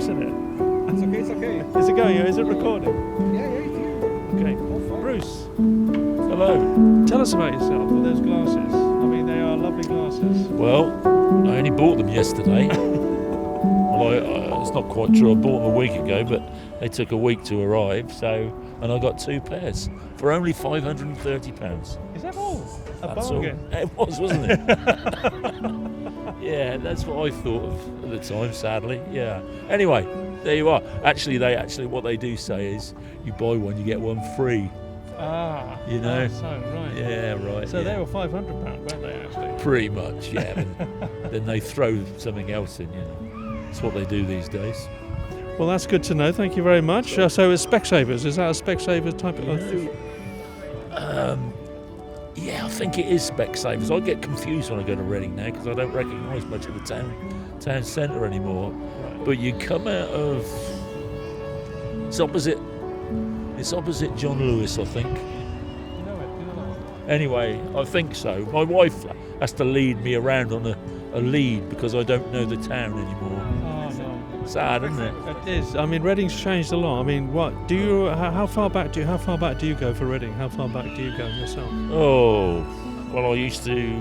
isn't it? It's okay, it's okay. Is it going? Is it recording? Yeah, it's you. Okay. All fine. Bruce, Hello. tell us about yourself with those glasses. I mean, they are lovely glasses. Well, I only bought them yesterday. Well, it's not quite true. I bought them a week ago, but they took a week to arrive. And I got 2 pairs for only £530. Is that all? A That's bargain. all. It was, wasn't it? Yeah, that's what I thought of at the time. Sadly, yeah. Anyway, there you are. Actually, what they do say is, you buy one, you get one free. Ah. You know. So right. Yeah, right. So yeah. they were £500, weren't they? Actually. Pretty much, yeah. Then they throw something else in, you know. That's what they do these days. Well, that's good to know. Thank you very much. So it's Specsavers. Is that a Specsavers type of thing? Yeah, I think it is Specsavers. I get confused when I go to Reading now because I don't recognise much of the town centre anymore. Right. But you come out of it's opposite John Lewis, I think. You know it. Anyway, I think so. My wife has to lead me around on a lead because I don't know the town anymore. Oh no. Sad, isn't it? It is. I mean, Reading's changed a lot. I mean, what do you? How far back do you go for Reading? How far back do you go yourself? Oh, well, I used to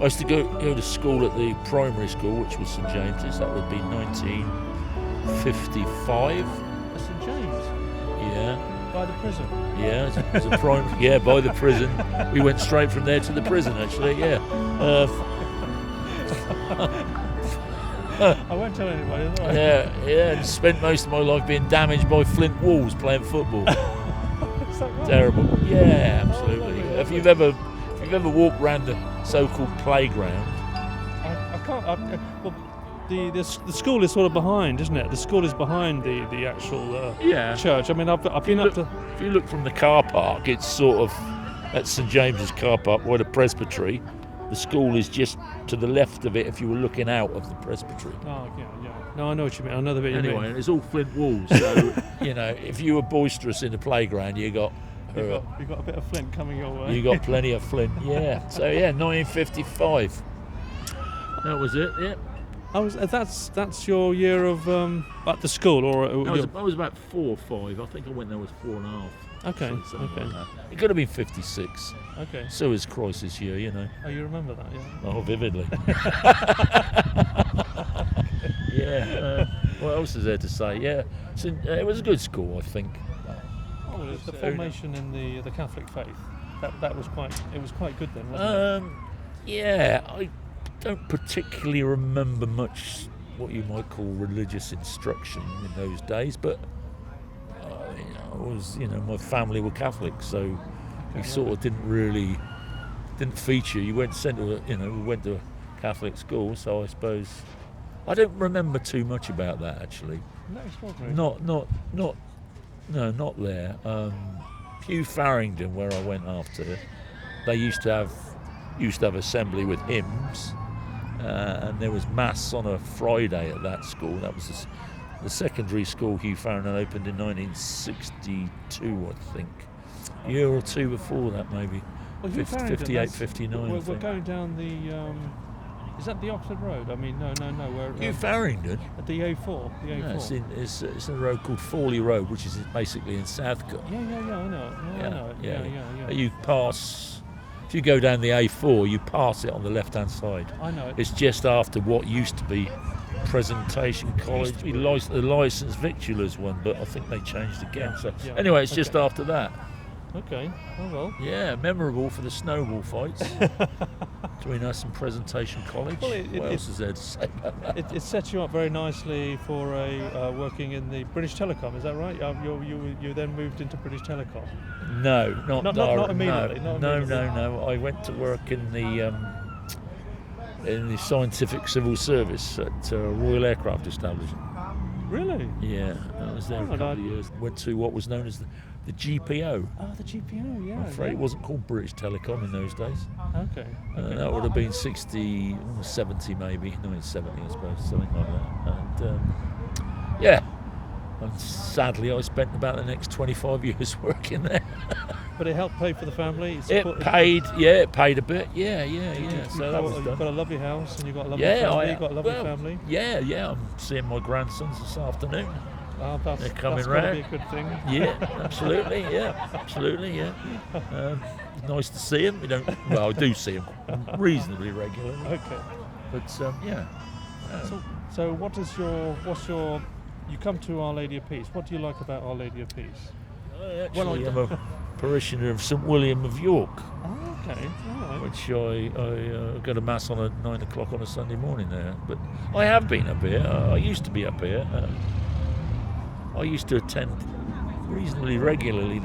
go to school at the primary school, which was St James's. That would be 1955. St James. Yeah. By the prison. Yeah, it was a yeah, by the prison. We went straight from there to the prison, actually. Yeah. I won't tell anybody. Will I? Yeah. And spent most of my life being damaged by flint walls playing football. Is that right? Terrible. Yeah, absolutely. lovely, If you've ever walked around the so-called playground. I can't. Well, the school is sort of behind, isn't it? The school is behind the actual church. I mean, I've been up to. If you look from the car park, it's sort of at St James's car park by the presbytery. The school is just to the left of it if you were looking out of the presbytery. Oh, yeah. No, I know what you mean. I know the bit you mean. Anyway, and it's all flint walls, so, you know, if you were boisterous in the playground, you got a bit of flint coming your way. You got plenty of flint, yeah. So, yeah, 1955. That was it, yeah. That's your year of at the school, or I was about 4 or 5. I think I went there was 4.5. Okay. Like it could have been 56. Okay. Suez Crisis year, you know. Oh, you remember that, yeah? Oh, vividly. Yeah. What else is there to say? Yeah. It was a good school, I think. Oh, well, it's the formation in the Catholic faith. That was quite good then, wasn't it? Yeah. I don't particularly remember much what you might call religious instruction in those days, but my family were Catholic, so we sort of didn't feature. We went to a Catholic school, so I suppose I don't remember too much about that actually. No, extraordinary. Not there. Hugh Farringdon, where I went after, they used to have assembly with hymns, and there was mass on a Friday at that school. That was the secondary school Hugh Farringdon opened in 1962, I think. A year or two before that, maybe. Well, 58, 59. We're going down the. Is that the Oxford Road? I mean, no. Where, Hugh Farringdon? At the A4. The A4. No, it's a road called Fawley Road, which is basically in Southcote. Yeah, I know it. Yeah. You pass. If you go down the A4, you pass it on the left-hand side. I know it. It's just after what used to be Presentation College, the licensed victualers one, but I think they changed again. Anyway, it's just after that. Okay. Oh well. Yeah, memorable for the snowball fights between us and Presentation College. Well, what else is there to say about that? It sets you up very nicely for working in the British Telecom. Is that right? You then moved into British Telecom. No, not immediately. No. I went to work in the Scientific Civil Service at Royal Aircraft Establishment. Really? Yeah, I was there a couple of years. Went to what was known as the GPO. Oh, the GPO, yeah. I'm afraid it wasn't called British Telecom in those days. Okay. That would have been 70 maybe, 1970 I suppose, something like that. And And sadly, I spent about the next 25 years working there. But it helped pay for the family. It paid a bit. Yeah. So that was done. You've got a lovely house and you've got a lovely Yeah, family. You've got a lovely family. Yeah. I'm seeing my grandsons this afternoon. They're coming that's gotta round. be a good thing. Yeah, absolutely. Yeah. Nice to see them. I do see them reasonably regularly. Okay. But yeah. So what's your? You come to Our Lady of Peace. What do you like about Our Lady of Peace? Actually, I'm a parishioner of St William of York. Oh, okay. All right. Which I go to mass on at 9 o'clock on a Sunday morning there. But I have been up here. I used to be up here. I used to attend reasonably regularly I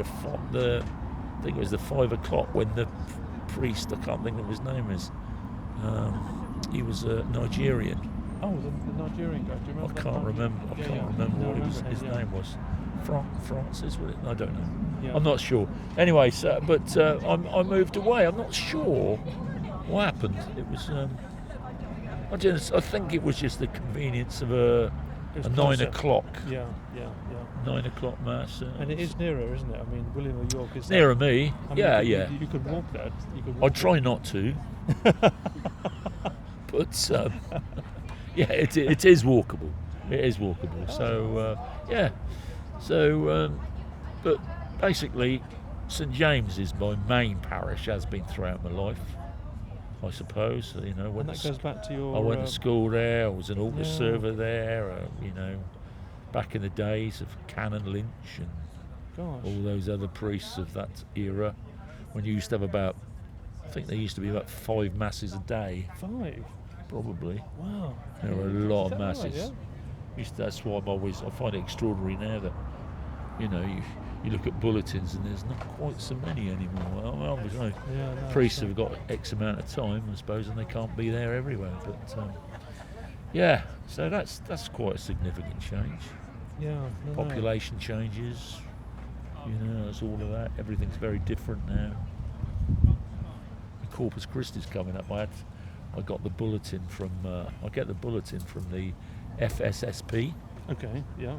think it was the 5 o'clock when the priest, I can't think of his name is, he was a Nigerian. Oh, the Nigerian guy. Do you remember? I can't remember what his name was. Francis, was it? I don't know. Yeah. I'm not sure. Anyway, but I moved away. I'm not sure what happened. It was. I think it was just the convenience of a 9 o'clock. Yeah. 9 o'clock mass. And it is nearer, isn't it? I mean, William of York is nearer me. I mean, You could walk that. I try not to. But yeah, it is walkable. It is walkable. So yeah. So, but basically, St James is my main parish. Has been throughout my life, I suppose. And that goes back to your. I went to school there. I was an altar server there. Back in the days of Canon Lynch and all those other priests of that era, when you used to have I think there used to be about 5 masses a day. 5? Probably. Wow. There were a lot of that masses. Right, yeah? That's why I find it extraordinary now that, you look at bulletins and there's not quite so many anymore. Obviously, priests have got X amount of time, I suppose, and they can't be there everywhere. But yeah, so that's quite a significant change. Yeah. Population changes. It's all of that. Everything's very different now. Corpus Christi is coming up. I got the bulletin from. I get the bulletin from the FSSP. Okay. Yeah.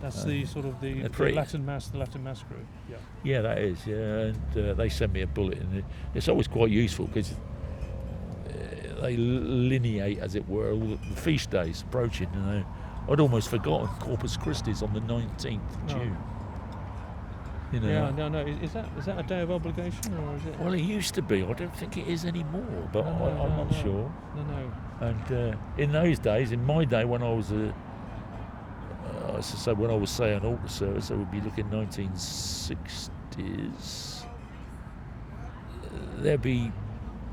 That's the sort of the Latin Mass group. Yeah. Yeah, that is. Yeah, and they send me a bulletin. It's always quite useful because they lineate, as it were, all the feast days approaching. I'd almost forgotten Corpus Christi is on the 19th of June. Yeah, no. Is that a day of obligation, or is it? Well, it used to be. I don't think it is anymore, but I'm not sure. No. And in those days, in my day, when I was when I was saying altar service, I would be looking 1960s. There'd be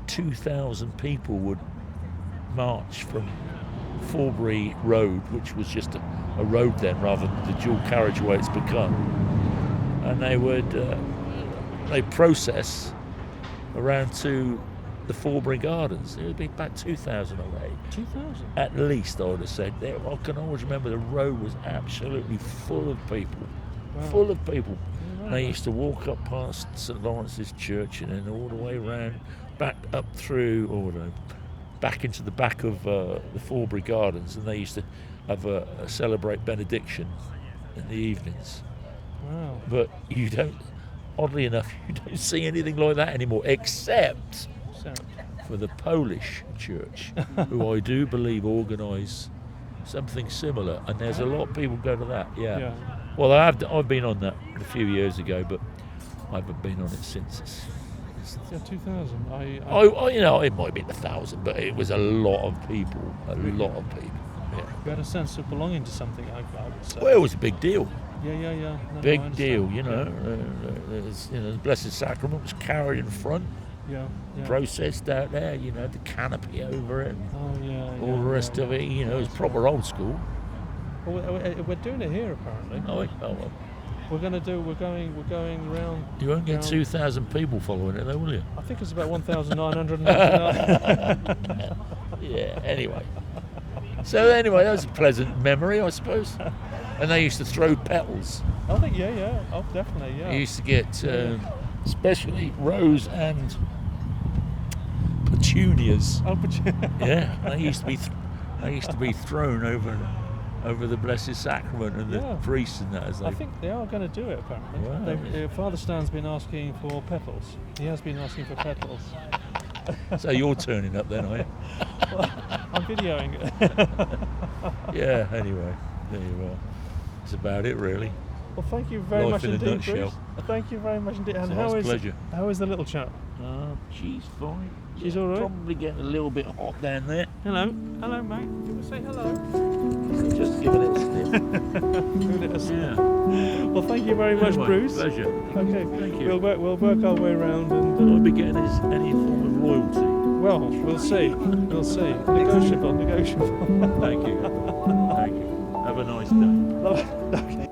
2,000 people would march from Forbury Road, which was just a road then, rather than the dual carriageway it's become. And they would process around to the Forbury Gardens. It would be about 2,000 a day. 2,000? At least, I would have said. I can always remember the road was absolutely full of people. Wow. Full of people. Wow. And they used to walk up past St Lawrence's Church and then all the way around, back up through, back into the back of the Forbury Gardens, and they used to have a celebrate benediction in the evenings. Wow. But oddly enough, you don't see anything like that anymore, except for the Polish church, who I do believe organise something similar, and there's a lot of people go to that. Yeah. Well, I've been on that a few years ago, but I haven't been on it since. Yeah, 2,000. It might have been 1,000, but it was a lot of people. Yeah. You had a sense of belonging to something, I would say. Well, it was a big deal. Yeah. Big deal, the Blessed Sacrament was carried in front, processed out there, the canopy over it, all the rest of it, it was proper old school. Well, we're doing it here apparently. Well. We're going around. You won't get 2,000 people following it though, will you? I think it's about 1,999. Yeah, anyway. That was a pleasant memory, I suppose. And they used to throw petals. I think, yeah. Oh, definitely, yeah. You used to get, especially rose and petunias. Oh, petunias. Yeah, they used to be thrown over over the Blessed Sacrament and the Yeah. priests and that as I they. think they are going to do it, apparently. Wow. Father Stan's been asking for petals. He has been asking for petals. So you're turning up then, are you? I'm videoing it. Yeah. Anyway, there you are. That's about it, really. Well, thank you very Life much in a indeed, nutshell. Bruce. Thank you very much indeed. And It's a how pleasure. is the little chap? She's fine. She's all right? Probably getting a little bit hot down there. Hello, hello, mate. Do you want to say hello? Just give it a little sniff. Give it a sniff. Yeah. Well, thank you very much, Anyway, Bruce. Pleasure. Okay, Thank you. we'll work our way around and. Will I be getting any form of royalty? Well, we'll see. We'll see. Negotiable. Thank you. Thank you. Have a nice day.